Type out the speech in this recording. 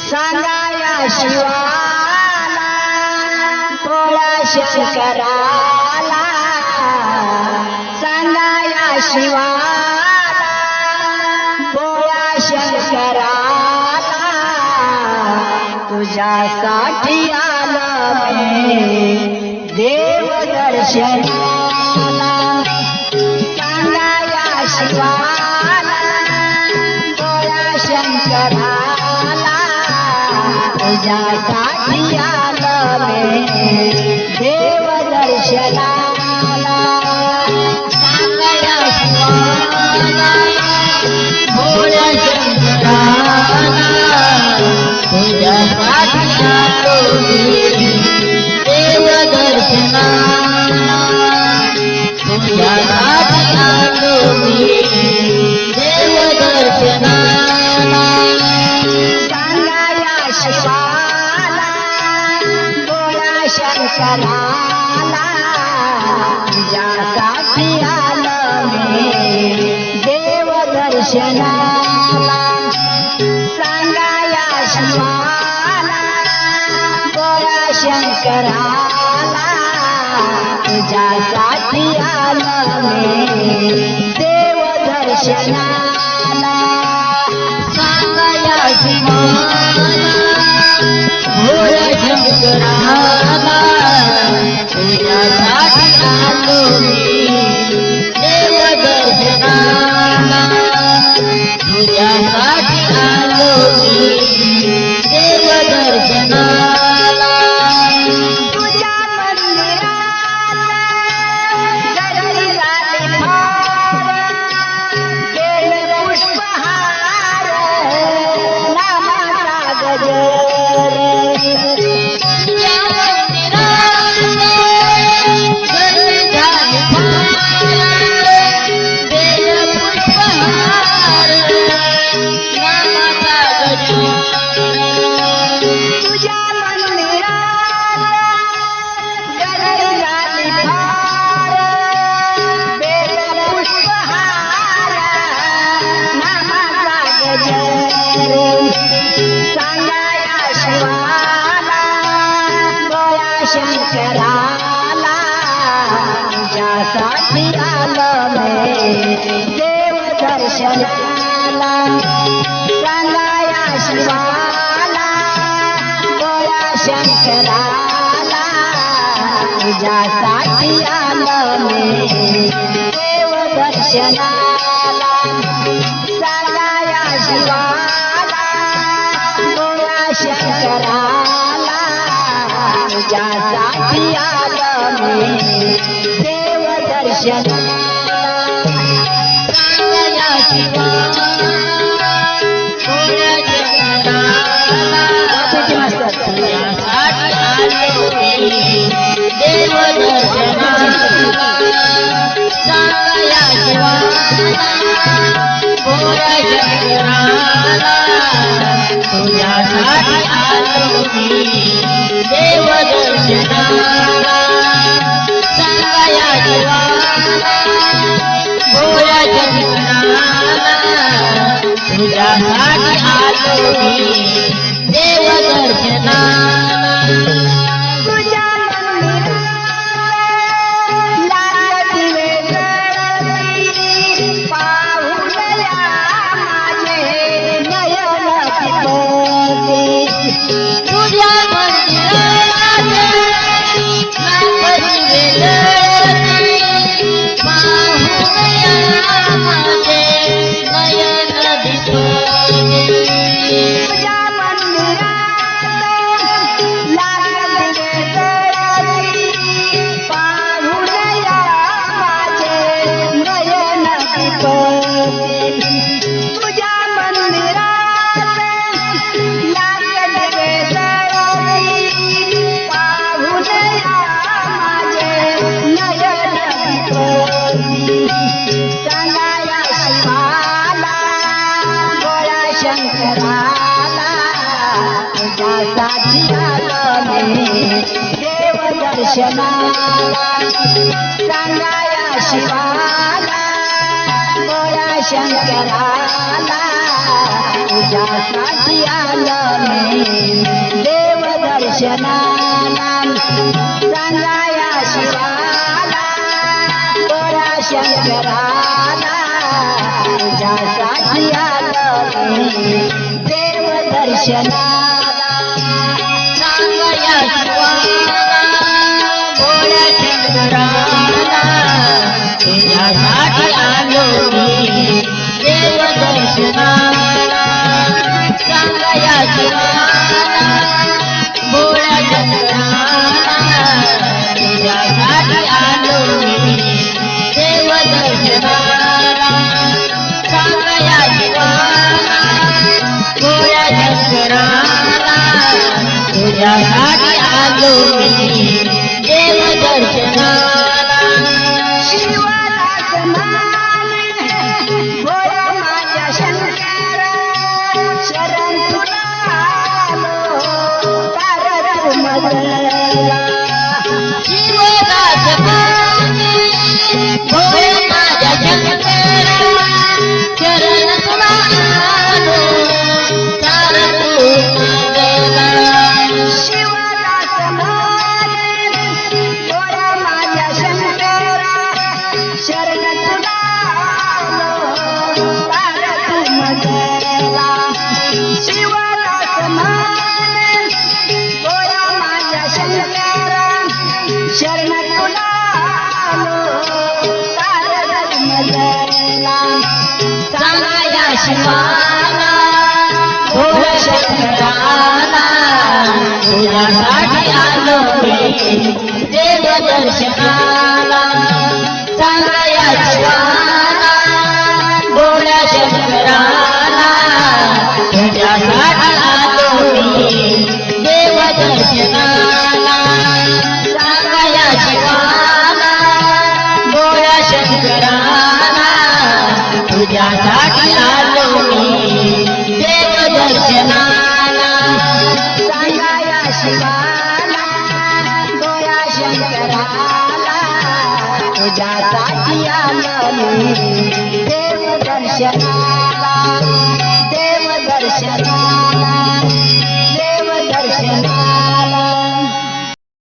सांगाया शिवाला भोळ्या शंकराला, सांगाया शिवाला भोळ्या शंकराला, तुझ्यासाठी आलं मी देव दर्शनाला. सांगाया शिवाला भोळ्या शंकराला, तुझ्यासाठी आलं मी देव दर्शनाला. सांगाया शिवाला भोळ्या शंकराला, तुझ्यासाठी आलो मी देव दर्शनाला, तुझ्यासाठी आलो मी देव दर्शनाला. सांगाया शिवाला भोळ्या शंकराला, तुझ्यासाठी आलं मी देव दर्शनाला. सांगाया शिवाला भोळ्या शंकराला, तुझ्यासाठी आलं मी देव दर्शनाला. सांगाया शिवाला भोळ्या शंकराला, तुझ्यासाठी आलो मी देव दर्शनाला, तुझ्यासाठी आलो मी देव दर्शनाला. तुझ्या मंदिरात गरज झाली फार, बेल पुष्पहार नामाचा गजर. तुझ्या मंदिरात गरज झाली फार, बेल पुष्पहार नामाचा गजर. तुझ्या मंदिरात गरज झाली फार, बेल पुष्पहार नामाचा गजर. सांगाया शिवाला भोळ्या शंकराला, तुझ्यासाठी आलं मी देव दर्शनाला. सांगाया शिवाला भोळ्या शंकराला, तुझ्यासाठी आलं मी देव दर्शनाला. सांगाया शिवाला भोळ्या शंकराला, तुझ्यासाठी आलं मी देव दर्शनाला. सांगाया शिवाला भोळ्या शंकराला, तुझ्यासाठी आलो मी देव दर्शनाला. सांगाया शिवाला भोळ्या शंकराला, तुझ्यासाठी आलो मी देव दर्शनाला. सांगाया शिवाला भोळ्या शंकराला, तुझ्यासाठी आलो मी देव दर्शनाला. तुझ्या मंदिरात लाल दिवे जळती, पाहुणया माझे नयन पिपळती. तुझ्या मंदिरात दिवे जळती, पाहुणया माझे नयन दिपवती. तुझ्या मंदिरात लाल दिवे जळती, पाहुणया माझे नयन पिपळती. तुझ्या मंदिरात लाल दिवे जळती, पाहुणया माझे नयन पिपळती. सांगाया शिवाला भोळ्या शंकराला, तुझ्यासाठी आलं मी देव दर्शनाला. सांगाया शिवाला भोळ्या शंकराला, तुझ्यासाठी आलं मी दर्शनाला सांगाया शिवाला गोळ्या शंकराला तुझ्यासाठी आलो मी देव दर्शनाला सांगया शिवाला भोळ्या शंकराला तुझ्यासाठी आलो मी देव दर्शनाला सांगया शिवाला भोळ्या शंकराला तुझ्यासाठी आलो मी देव दर्शनाला सांगया शिवाला भोळ्या शंकराला तुझ्यासाठी आलो मी देव दर्शनाला शिवाला समान भोळ्या माझ्या शंकरा शरण तुला आलो तारक मगला शिवदास भोळे माझ्या शंकरा चरण तुला आलो तारक मगला शिवाला समान भोळ्या माझ्या शंकरा शरण तुला आलो तारक मगला शिवाला समान भोळ्या माझ्या शंकरा शरण तुला आलो तारक मगला सांगया शिवाला भोळ्या शंकराला तुझ्यासाठी आलो मी देव दर्शनाला सांगया शिवाला भोळ्या शंकराला तुझ्यासाठी आलो मी देव दर्शनाला सांगया शिवाला भोळ्या शंकराला तुझ्यासाठी आलो मी देव दर्शनाला सांगाया शिवाला गोळ्या शंकराला तुझ्यासाठी आलो मी